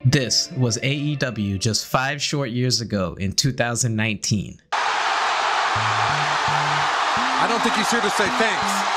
This was AEW just 5 short years ago in 2019. I don't think he's here to say thanks.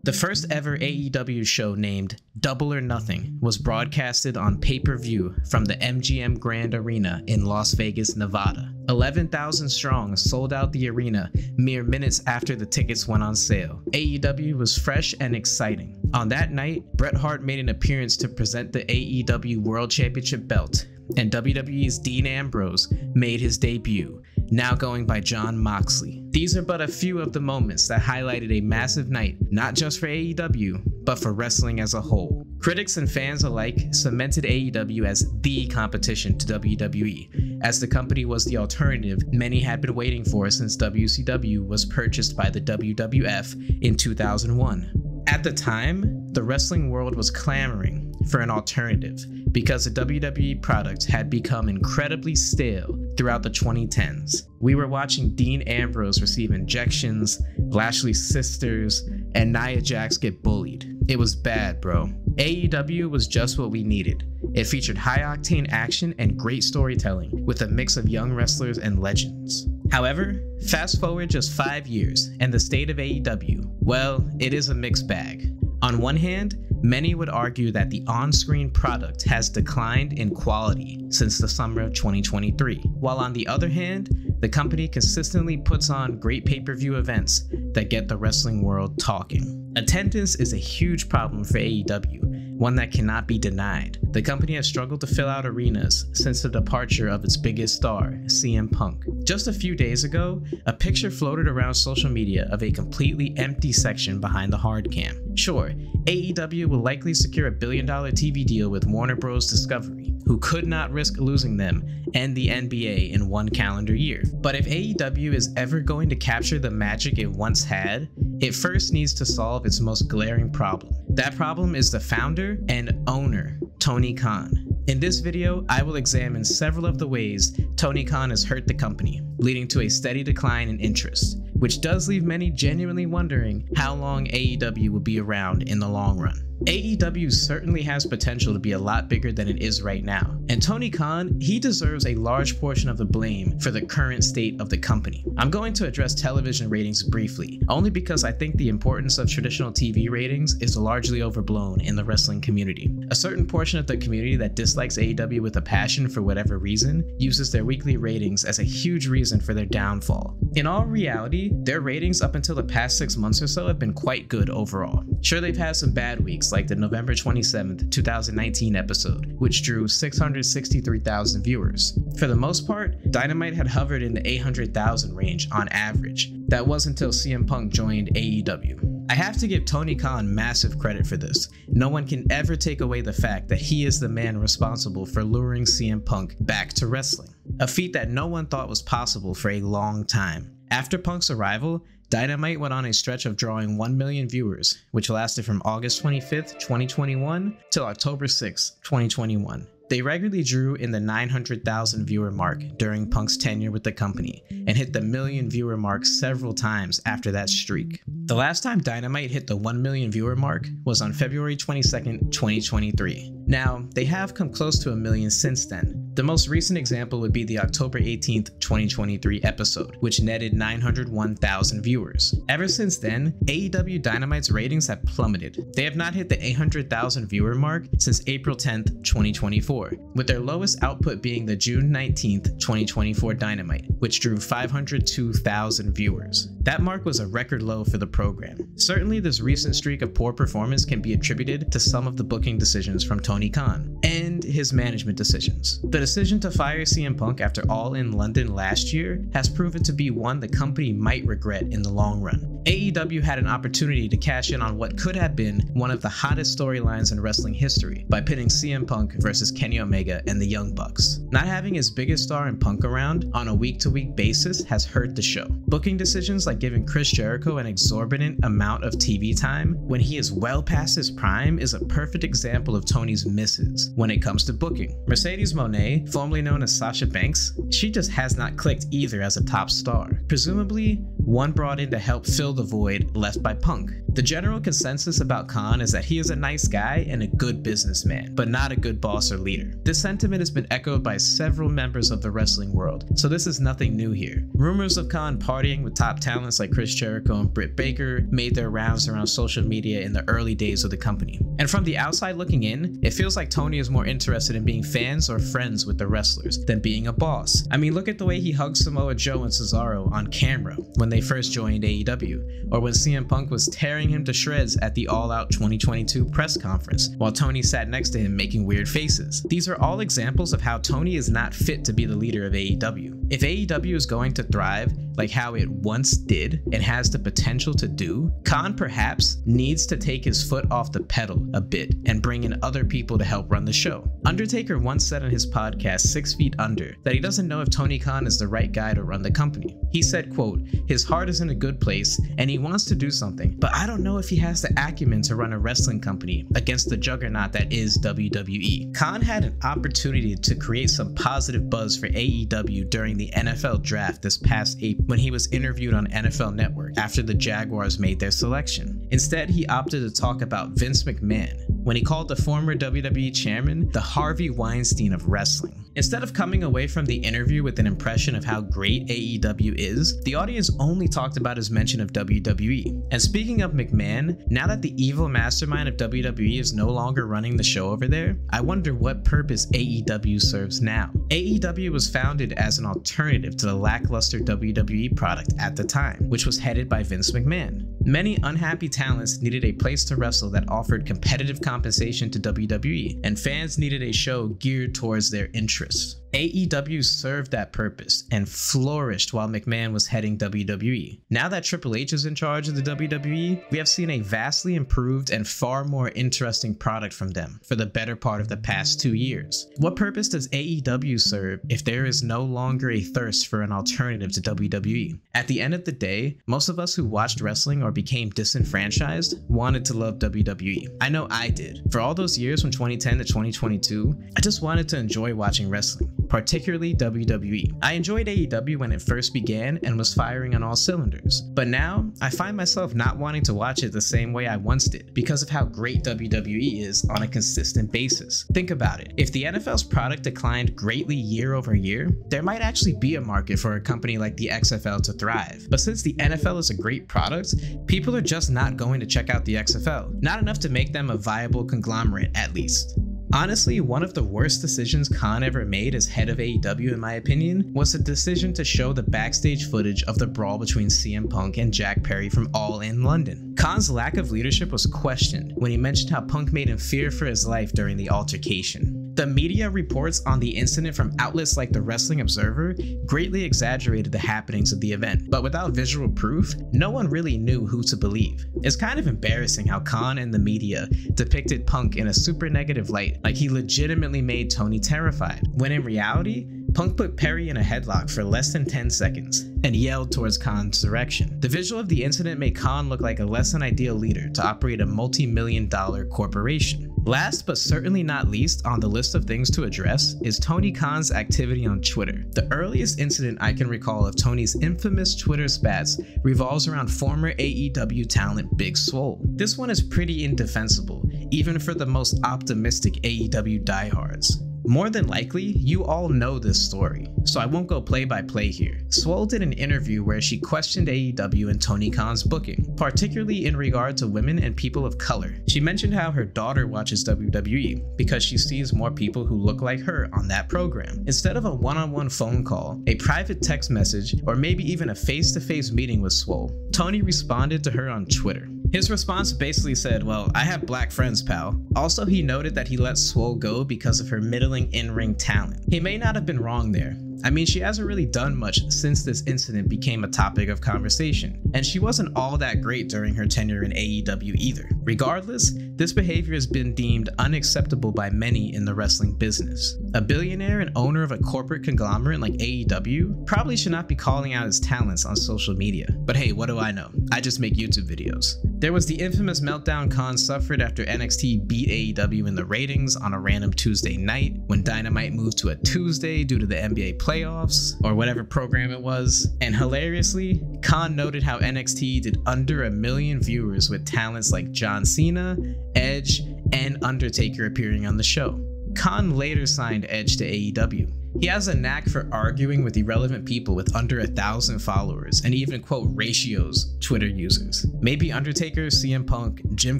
The first ever AEW show named Double or Nothing was broadcasted on pay-per-view from the MGM Grand Arena in Las Vegas, Nevada. 11,000 strong sold out the arena mere minutes after the tickets went on sale. AEW was fresh and exciting. On that night, Bret Hart made an appearance to present the AEW World Championship belt, and WWE's Dean Ambrose made his debut, now going by Jon Moxley. These are but a few of the moments that highlighted a massive night, not just for AEW, but for wrestling as a whole. Critics and fans alike cemented AEW as the competition to WWE, as the company was the alternative many had been waiting for since WCW was purchased by the WWF in 2001. At the time, the wrestling world was clamoring for an alternative because the WWE product had become incredibly stale throughout the 2010s. We were watching Dean Ambrose receive injections, Lashley's sisters, and Nia Jax get bullied. It was bad, bro. AEW was just what we needed. It featured high-octane action and great storytelling with a mix of young wrestlers and legends. However, fast forward just 5 years, and the state of AEW, well, it is a mixed bag. On one hand, many would argue that the on-screen product has declined in quality since the summer of 2023, while on the other hand, the company consistently puts on great pay-per-view events that get the wrestling world talking. Attendance is a huge problem for AEW, one that cannot be denied. The company has struggled to fill out arenas since the departure of its biggest star, CM Punk. Just a few days ago, a picture floated around social media of a completely empty section behind the hard cam. Sure, AEW will likely secure $1 billion TV deal with Warner Bros. Discovery, who could not risk losing them and the NBA in one calendar year. But if AEW is ever going to capture the magic it once had, it first needs to solve its most glaring problem. That problem is the founder and owner, Tony Khan. In this video, I will examine several of the ways Tony Khan has hurt the company, leading to a steady decline in interest, which does leave many genuinely wondering how long AEW will be around in the long run. AEW certainly has potential to be a lot bigger than it is right now, and Tony Khan, he deserves a large portion of the blame for the current state of the company. I'm going to address television ratings briefly, only because I think the importance of traditional TV ratings is largely overblown in the wrestling community. A certain portion of the community that dislikes AEW with a passion for whatever reason uses their weekly ratings as a huge reason for their downfall. In all reality, their ratings up until the past 6 months or so have been quite good overall. Sure, they've had some bad weeks, like the November 27th, 2019 episode, which drew 663,000 viewers. For the most part, Dynamite had hovered in the 800,000 range on average. That was until CM Punk joined AEW. I have to give Tony Khan massive credit for this. No one can ever take away the fact that he is the man responsible for luring CM Punk back to wrestling, a feat that no one thought was possible for a long time. After Punk's arrival, Dynamite went on a stretch of drawing 1 million viewers, which lasted from August 25th, 2021 till October 6th, 2021. They regularly drew in the 900,000 viewer mark during Punk's tenure with the company, and hit the million viewer mark several times after that streak. The last time Dynamite hit the 1 million viewer mark was on February 22nd, 2023. Now, they have come close to 1 million since then. The most recent example would be the October 18th, 2023 episode, which netted 901,000 viewers. Ever since then, AEW Dynamite's ratings have plummeted. They have not hit the 800,000 viewer mark since April 10th, 2024, with their lowest output being the June 19th, 2024 Dynamite, which drew 502,000 viewers. That mark was a record low for the program. Certainly, this recent streak of poor performance can be attributed to some of the booking decisions from Tony Khan and his management decisions. The decision to fire CM Punk after All In London last year has proven to be one the company might regret in the long run. AEW had an opportunity to cash in on what could have been one of the hottest storylines in wrestling history by pitting CM Punk versus Kenny Omega and the Young Bucks. Not having his biggest star in Punk around on a week-to-week basis has hurt the show. Booking decisions like giving Chris Jericho an exorbitant amount of TV time when he is well past his prime is a perfect example of Tony's misses when it comes to booking. Mercedes Moné, formerly known as Sasha Banks, she just has not clicked either as a top star. Presumably, one brought in to help fill the void left by Punk. The general consensus about Khan is that he is a nice guy and a good businessman, but not a good boss or leader. This sentiment has been echoed by several members of the wrestling world, so this is nothing new here. Rumors of Khan partying with top talents like Chris Jericho and Britt Baker made their rounds around social media in the early days of the company. And from the outside looking in, it feels like Tony is more interested in being fans or friends with the wrestlers than being a boss. I mean, look at the way he hugged Samoa Joe and Cesaro on camera when they first joined AEW, or when CM Punk was tearing him to shreds at the All Out 2022 press conference, while Tony sat next to him making weird faces. These are all examples of how Tony is not fit to be the leader of AEW. If AEW is going to thrive like how it once did and has the potential to do, Khan perhaps needs to take his foot off the pedal a bit and bring in other people to help run the show. Undertaker once said on his podcast 6 Feet Under that he doesn't know if Tony Khan is the right guy to run the company. He said, quote, "His heart is in a good place and he wants to do something, but I don't know if he has the acumen to run a wrestling company against the juggernaut that is WWE." Khan had an opportunity to create some positive buzz for AEW during the NFL draft this past April when he was interviewed on NFL Network after the Jaguars made their selection. Instead, he opted to talk about Vince McMahon when he called the former WWE chairman the Harvey Weinstein of wrestling. Instead of coming away from the interview with an impression of how great AEW is, the audience only talked about his mention of WWE. And speaking of McMahon, now that the evil mastermind of WWE is no longer running the show over there, I wonder what purpose AEW serves now. AEW was founded as an alternative to the lackluster WWE product at the time, which was headed by Vince McMahon. Many unhappy talents needed a place to wrestle that offered competitive compensation to WWE, and fans needed a show geared towards their interests. AEW served that purpose and flourished while McMahon was heading WWE. Now that Triple H is in charge of the WWE, we have seen a vastly improved and far more interesting product from them for the better part of the past 2 years. What purpose does AEW serve if there is no longer a thirst for an alternative to WWE? At the end of the day, most of us who watched wrestling or became disenfranchised wanted to love WWE. I know I did. For all those years from 2010 to 2022, I just wanted to enjoy watching wrestling, particularly WWE. I enjoyed AEW when it first began and was firing on all cylinders, but now I find myself not wanting to watch it the same way I once did because of how great WWE is on a consistent basis. Think about it. If the NFL's product declined greatly year over year, there might actually be a market for a company like the XFL to thrive. But since the NFL is a great product, people are just not going to check out the XFL. Not enough to make them a viable conglomerate, at least. Honestly, one of the worst decisions Khan ever made as head of AEW, in my opinion, was the decision to show the backstage footage of the brawl between CM Punk and Jack Perry from All In London. Khan's lack of leadership was questioned when he mentioned how Punk made him fear for his life during the altercation. The media reports on the incident from outlets like the Wrestling Observer greatly exaggerated the happenings of the event, but without visual proof, no one really knew who to believe. It's kind of embarrassing how Khan and the media depicted Punk in a super negative light, like he legitimately made Tony terrified, when in reality, Punk put Perry in a headlock for less than 10 seconds and yelled towards Khan's direction. The visual of the incident made Khan look like a less than ideal leader to operate a multi-million-dollar corporation. Last but certainly not least on the list of things to address is Tony Khan's activity on Twitter. The earliest incident I can recall of Tony's infamous Twitter spats revolves around former AEW talent Big Swole. This one is pretty indefensible, even for the most optimistic AEW diehards. More than likely, you all know this story, so I won't go play by play here. Swole did an interview where she questioned AEW and Tony Khan's booking, particularly in regard to women and people of color. She mentioned how her daughter watches WWE because she sees more people who look like her on that program. Instead of a one-on-one phone call, a private text message, or maybe even a face-to-face meeting with Swole, Tony responded to her on Twitter. His response basically said, "Well, I have black friends, pal." Also, he noted that he let Swole go because of her middling in-ring talent. He may not have been wrong there. I mean, she hasn't really done much since this incident became a topic of conversation, and she wasn't all that great during her tenure in AEW either. Regardless, this behavior has been deemed unacceptable by many in the wrestling business. A billionaire and owner of a corporate conglomerate like AEW probably should not be calling out his talents on social media. But hey, what do I know? I just make YouTube videos. There was the infamous meltdown Khan suffered after NXT beat AEW in the ratings on a random Tuesday night when Dynamite moved to a Tuesday due to the NBA playoffs or whatever program it was. And hilariously, Khan noted how NXT did under 1 million viewers with talents like John Cena, Edge, and Undertaker appearing on the show. Khan later signed Edge to AEW. He has a knack for arguing with irrelevant people with under 1,000 followers and even ratios Twitter users. Maybe Undertaker, CM Punk, Jim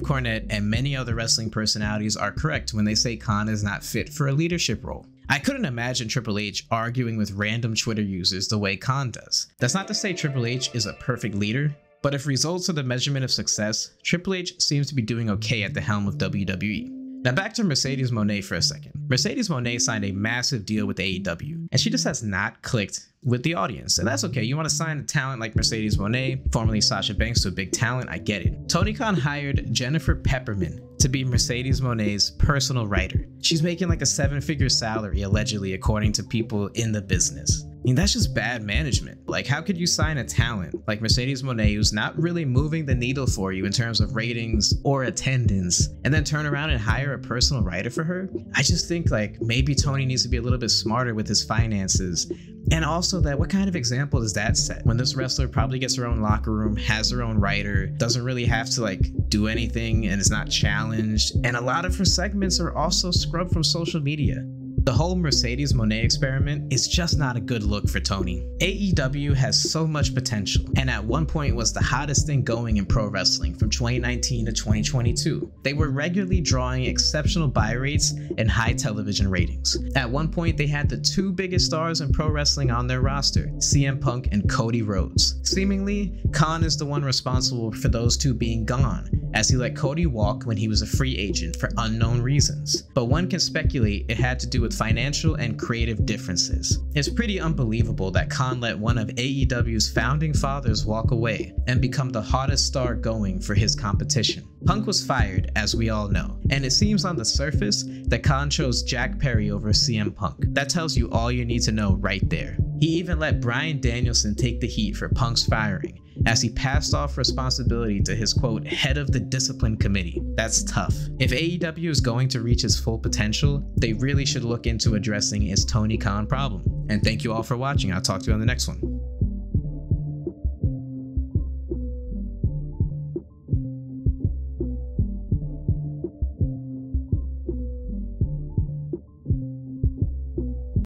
Cornette, and many other wrestling personalities are correct when they say Khan is not fit for a leadership role. I couldn't imagine Triple H arguing with random Twitter users the way Khan does. That's not to say Triple H is a perfect leader, but if results are the measurement of success, Triple H seems to be doing okay at the helm of WWE. Now back to Mercedes Moné for a second. Mercedes Moné signed a massive deal with AEW, and she just has not clicked with the audience, and that's okay. You want to sign a talent like Mercedes Moné, formerly Sasha Banks, to a big talent, I get it. Tony Khan hired Jennifer Pepperman to be Mercedes Moné's personal writer. She's making like a 7-figure salary, allegedly, according to people in the business. I mean, that's just bad management. Like, how could you sign a talent like Mercedes Moné who's not really moving the needle for you in terms of ratings or attendance, and then turn around and hire a personal writer for her? I just think like maybe Tony needs to be a little bit smarter with his finances. And also that what kind of example does that set when this wrestler probably gets her own locker room, has her own writer, doesn't really have to like do anything and is not challenged, and a lot of her segments are also scrubbed from social media. The whole Mercedes Moné experiment is just not a good look for Tony. AEW has so much potential, and at one point was the hottest thing going in pro wrestling from 2019 to 2022. They were regularly drawing exceptional buy rates and high television ratings. At one point, they had the 2 biggest stars in pro wrestling on their roster, CM Punk and Cody Rhodes. Seemingly, Khan is the one responsible for those 2 being gone, as he let Cody walk when he was a free agent for unknown reasons. But one can speculate it had to do with financial and creative differences. It's pretty unbelievable that Khan let one of AEW's founding fathers walk away and become the hottest star going for his competition. Punk was fired, as we all know, and it seems on the surface that Khan chose Jack Perry over CM Punk. That tells you all you need to know right there. He even let Bryan Danielson take the heat for Punk's firing, as he passed off responsibility to his quote, head of the discipline committee. That's tough. If AEW is going to reach its full potential, they really should look into addressing its Tony Khan problem. And thank you all for watching. I'll talk to you on the next one.